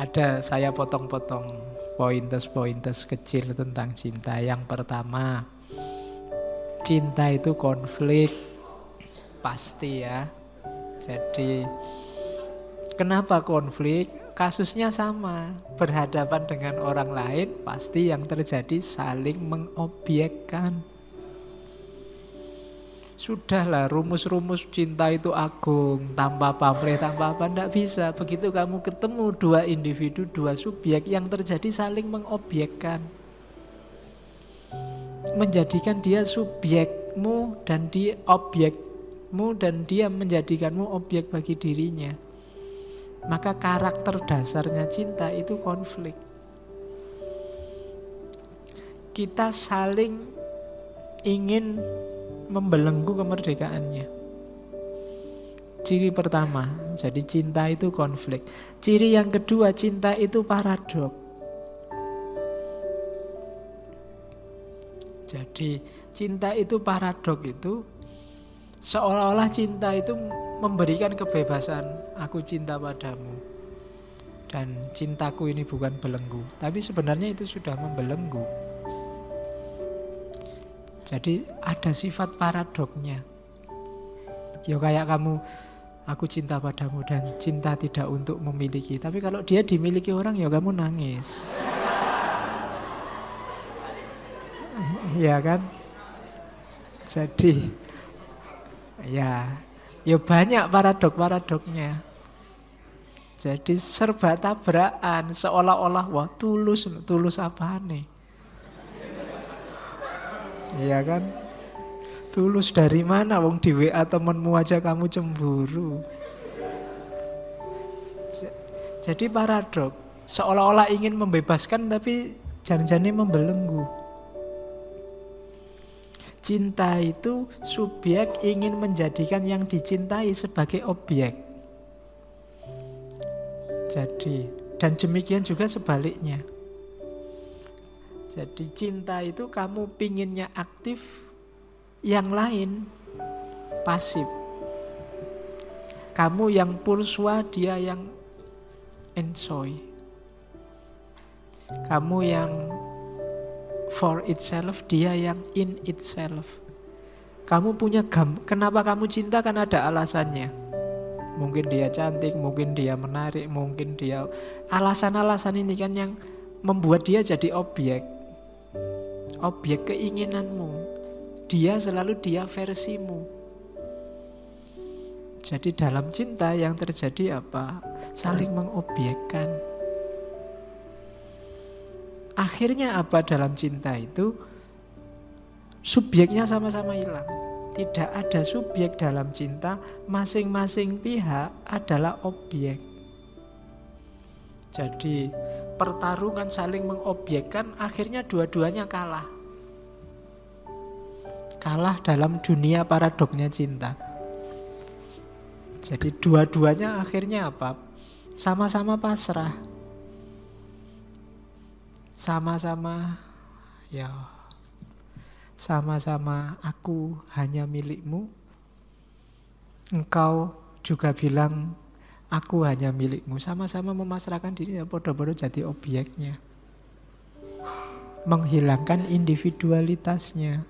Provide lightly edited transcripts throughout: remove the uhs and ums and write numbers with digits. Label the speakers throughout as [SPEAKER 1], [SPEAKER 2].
[SPEAKER 1] Ada saya potong-potong pointers-pointers kecil tentang cinta. Yang pertama, cinta itu konflik. Pasti ya. Jadi kenapa konflik? Kasusnya sama. Berhadapan dengan orang lain, pasti yang terjadi saling mengobjekkan. Sudahlah, rumus-rumus cinta itu agung, tanpa pamrih, tanpa apa, tidak bisa. Begitu kamu ketemu dua individu, dua subjek, yang terjadi saling mengobjekkan. Menjadikan dia subjekmu dan dia objekmu, dan dia menjadikanmu objek bagi dirinya. Maka karakter dasarnya cinta itu konflik. Kita saling ingin membelenggu kemerdekaannya. Ciri pertama, jadi cinta itu konflik. Ciri yang kedua, cinta itu paradok. Jadi cinta itu paradok itu seolah-olah cinta itu memberikan kebebasan. Aku cinta padamu dan cintaku ini bukan belenggu. Tapi sebenarnya itu sudah membelenggu. Jadi ada sifat paradoknya. Ya kayak kamu, aku cinta padamu dan cinta tidak untuk memiliki. Tapi kalau dia dimiliki orang, ya kamu nangis. Ya kan? Jadi ya banyak paradok-paradoknya. Jadi serba tabrakan, seolah-olah wah tulus apaan nih? Iya kan? Tulus dari mana? Wong di WA temenmu aja kamu cemburu. Jadi paradok. Seolah-olah ingin membebaskan tapi jangan-jangan membelenggu. Cinta itu subjek ingin menjadikan yang dicintai sebagai objek. Jadi, dan demikian juga sebaliknya. Jadi cinta itu kamu pinginnya aktif, yang lain pasif. Kamu yang pursua, dia yang enjoy. Kamu yang for itself, dia yang in itself. Kamu punya kenapa kamu cinta kan ada alasannya. Mungkin dia cantik, mungkin dia menarik, mungkin dia alasan-alasan ini kan yang membuat dia jadi objek. Objek keinginanmu. Dia selalu dia versimu. Jadi dalam cinta yang terjadi apa? Saling mengobjekkan. Akhirnya apa dalam cinta itu? Subjeknya sama-sama hilang. Tidak ada subjek dalam cinta, masing-masing pihak adalah objek. Jadi pertarungan saling mengobjekkan, akhirnya dua-duanya kalah. Kalah dalam dunia paradoknya cinta. Jadi dua-duanya akhirnya apa? Sama-sama pasrah. Sama-sama sama-sama aku hanya milikmu. Engkau juga bilang aku hanya milikmu. Sama-sama memasrahkan diri, ya bodoh-bodoh jadi objeknya. Menghilangkan individualitasnya.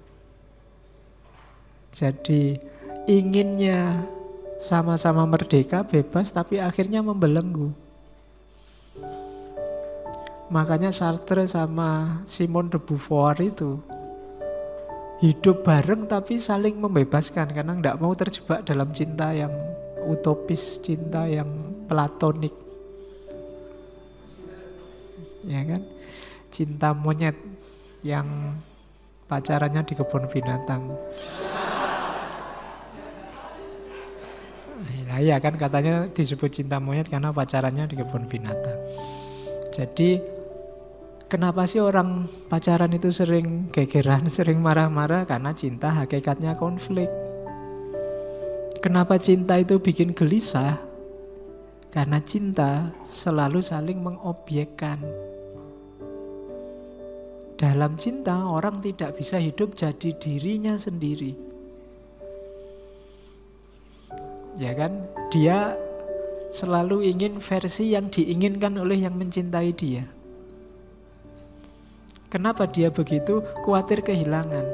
[SPEAKER 1] Jadi inginnya sama-sama merdeka, bebas, tapi akhirnya membelenggu. Makanya Sartre sama Simone de Beauvoir itu hidup bareng tapi saling membebaskan karena tidak mau terjebak dalam cinta yang utopis, cinta yang platonik. Ya kan? Cinta monyet yang pacarannya di kebun binatang. Nah, ya kan katanya disebut cinta monyet karena pacarannya di kebun binatang. Jadi kenapa sih orang pacaran itu sering gegeran, sering marah-marah? Karena cinta hakikatnya konflik. Kenapa cinta itu bikin gelisah? Karena cinta selalu saling mengobjekkan. Dalam cinta orang tidak bisa hidup jadi dirinya sendiri. Ya kan? Dia selalu ingin versi yang diinginkan oleh yang mencintai dia. Kenapa dia begitu? Khawatir kehilangan.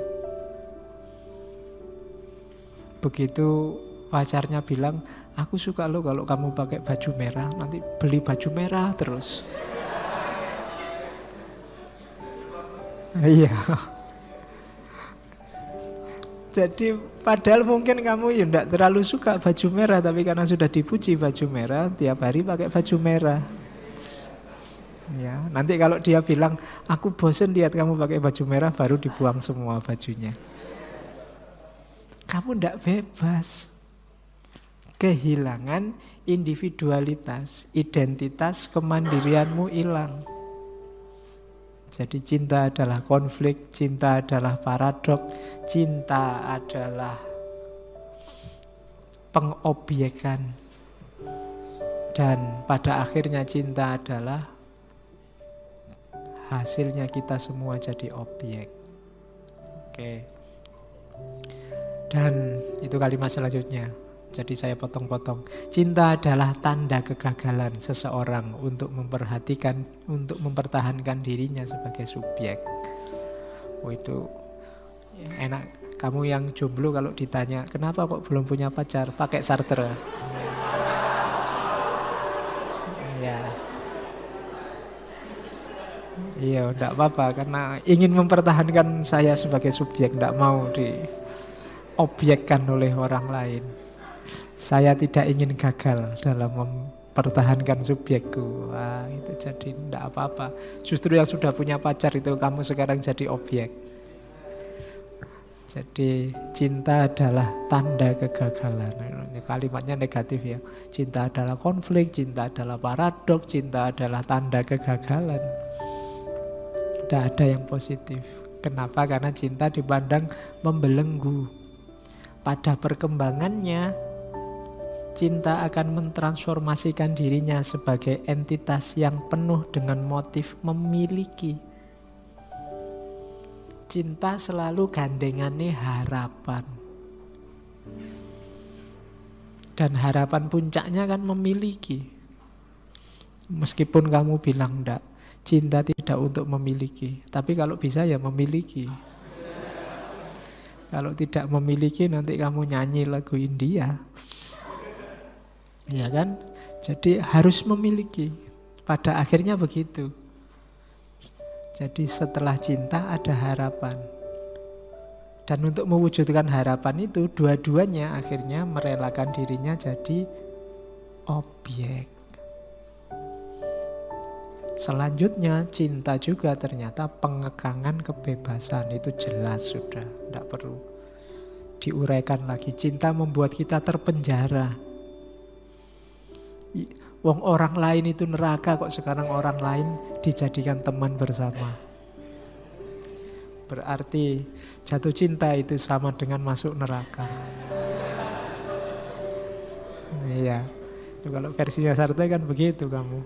[SPEAKER 1] Begitu pacarnya bilang, aku suka lo kalau kamu pakai baju merah, nanti beli baju merah terus. Iya. Jadi padahal mungkin kamu ya tidak terlalu suka baju merah, tapi karena sudah dipuji baju merah, tiap hari pakai baju merah. Ya, nanti kalau dia bilang, aku bosen lihat kamu pakai baju merah, baru dibuang semua bajunya. Kamu tidak bebas. Kehilangan individualitas, identitas, kemandirianmu hilang. Jadi cinta adalah konflik, cinta adalah paradok, cinta adalah pengobjekan. Dan pada akhirnya cinta adalah hasilnya kita semua jadi objek. Oke. Dan itu kalimat selanjutnya. Jadi saya potong-potong. Cinta adalah tanda kegagalan seseorang untuk mempertahankan dirinya sebagai subjek. Oh itu enak. Kamu yang jomblo kalau ditanya, kenapa kok belum punya pacar? Pakai Sartre. Ya. Iya, enggak apa-apa karena ingin mempertahankan saya sebagai subjek, enggak mau diobjekkan oleh orang lain. Saya tidak ingin gagal dalam mempertahankan subjekku. Wah, itu jadi enggak apa-apa. Justru yang sudah punya pacar itu kamu sekarang jadi objek. Jadi cinta adalah tanda kegagalan. Kalimatnya negatif ya. Cinta adalah konflik, cinta adalah paradok, cinta adalah tanda kegagalan. Tidak ada yang positif. Kenapa? Karena cinta dipandang membelenggu. Pada perkembangannya, cinta akan mentransformasikan dirinya sebagai entitas yang penuh dengan motif memiliki. Cinta selalu gandengannya harapan. Dan harapan puncaknya kan memiliki. Meskipun kamu bilang enggak, cinta tidak untuk memiliki. Tapi kalau bisa ya memiliki. Kalau tidak memiliki nanti kamu nyanyi lagu India. Ya kan? Jadi harus memiliki. Pada akhirnya begitu. Jadi setelah cinta ada harapan. Dan untuk mewujudkan harapan itu, dua-duanya akhirnya merelakan dirinya jadi objek. Selanjutnya cinta juga ternyata pengekangan kebebasan. Itu jelas sudah, tidak perlu diuraikan lagi. Cinta membuat kita terpenjara. Wong orang lain itu neraka kok sekarang orang lain dijadikan teman bersama. Berarti jatuh cinta itu sama dengan masuk neraka. Iya. Kalau versinya Sartre kan begitu kamu.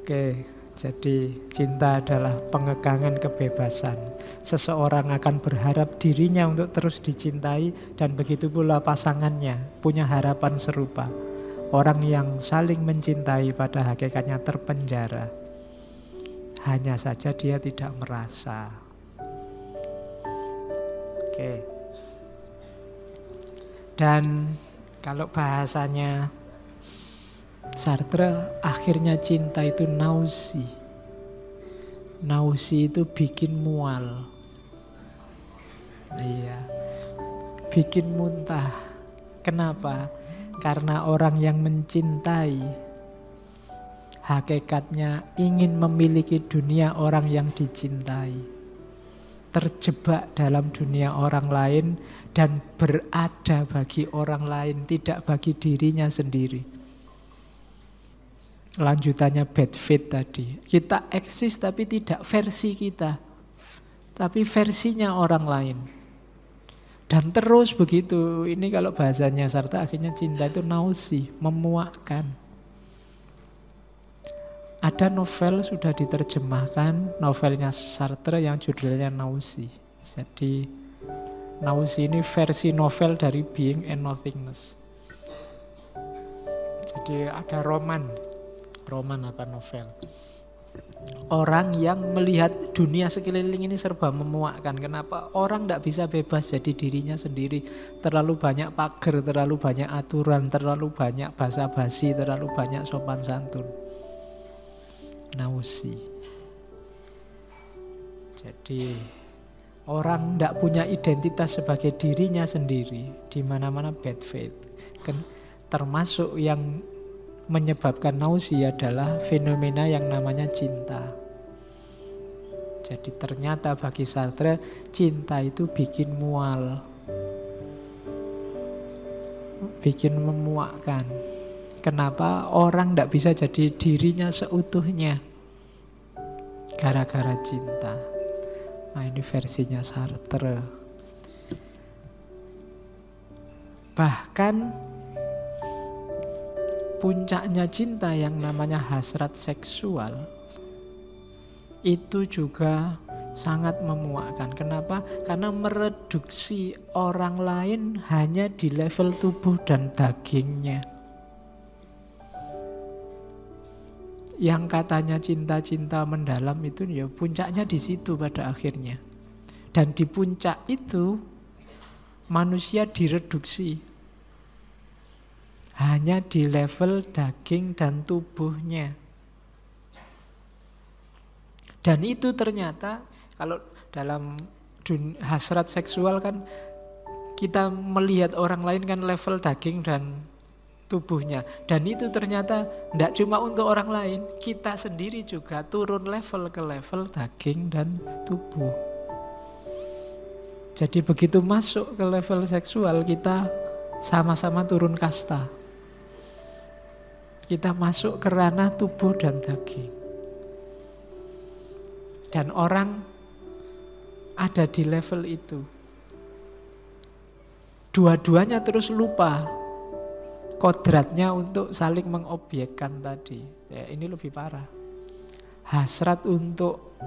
[SPEAKER 1] Oke, jadi cinta adalah pengekangan kebebasan. Seseorang akan berharap dirinya untuk terus dicintai dan begitu pula pasangannya punya harapan serupa. Orang yang saling mencintai pada hakikatnya terpenjara. Hanya saja dia tidak merasa. Oke. Dan kalau bahasanya Sartre, akhirnya cinta itu nausi. Nausi itu bikin mual. Iya. Bikin muntah. Kenapa? Karena orang yang mencintai hakikatnya ingin memiliki dunia orang yang dicintai. Terjebak dalam dunia orang lain dan berada bagi orang lain, tidak bagi dirinya sendiri. Lanjutannya bad fit tadi. Kita eksis tapi tidak versi kita. Tapi versinya orang lain. Dan terus begitu. Ini kalau bahasanya Sartre akhirnya cinta itu nausi, memuakkan. Ada novel sudah diterjemahkan, novelnya Sartre yang judulnya Nausi. Jadi Nausi ini versi novel dari Being and Nothingness. Jadi ada roman apa novel. Orang yang melihat dunia sekeliling ini serba memuakkan. Kenapa? Orang tidak bisa bebas jadi dirinya sendiri. Terlalu banyak pagar, terlalu banyak aturan, terlalu banyak basa-basi, terlalu banyak sopan santun. Nausi. Jadi orang tidak punya identitas sebagai dirinya sendiri. Di mana-mana bad faith. Termasuk yang menyebabkan nausi adalah fenomena yang namanya cinta. Jadi ternyata bagi Sartre, cinta itu bikin mual, bikin memuakkan. Kenapa? Orang tidak bisa jadi dirinya seutuhnya gara-gara cinta. Nah, ini versinya Sartre. Bahkan puncaknya cinta yang namanya hasrat seksual itu juga sangat memuakkan. Kenapa? Karena mereduksi orang lain hanya di level tubuh dan dagingnya. Yang katanya cinta-cinta mendalam itu ya puncaknya di situ pada akhirnya. Dan di puncak itu manusia direduksi hanya di level daging dan tubuhnya. Dan itu ternyata kalau dalam hasrat seksual kan kita melihat orang lain kan level daging dan tubuhnya. Dan itu ternyata tidak cuma untuk orang lain, kita sendiri juga turun level ke level daging dan tubuh. Jadi begitu masuk ke level seksual kita sama-sama turun kasta. Kita masuk ke ranah tubuh dan daging. Dan orang ada di level itu. Dua-duanya terus lupa kodratnya untuk saling mengobjekkan tadi. Ya, ini lebih parah. Hasrat untuk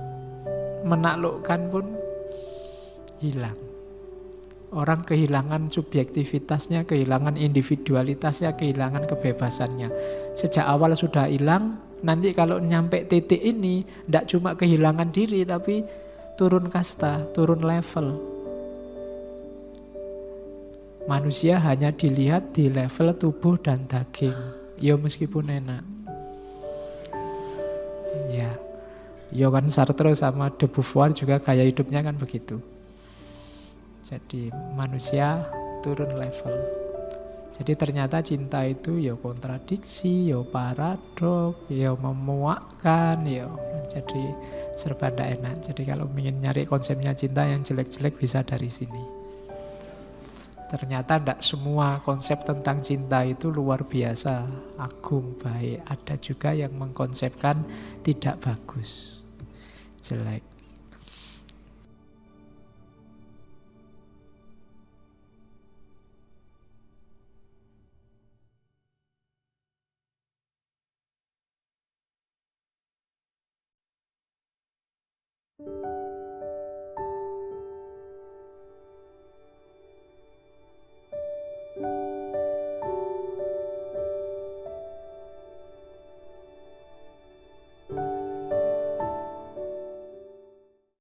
[SPEAKER 1] menaklukkan pun hilang. Orang kehilangan subjektivitasnya, kehilangan individualitasnya, kehilangan kebebasannya. Sejak awal sudah hilang, nanti kalau nyampe titik ini, tidak cuma kehilangan diri, tapi turun kasta, turun level. Manusia hanya dilihat di level tubuh dan daging. Ya meskipun enak. Ya kan Sartre sama de Beauvoir juga gaya hidupnya kan begitu. Jadi manusia turun level. Jadi ternyata cinta itu ya kontradiksi, ya paradok, ya memuakkan, ya jadi serba ndak enak. Jadi kalau ingin nyari konsepnya cinta yang jelek-jelek bisa dari sini. Ternyata ndak semua konsep tentang cinta itu luar biasa, agung, baik. Ada juga yang mengkonsepkan tidak bagus, jelek.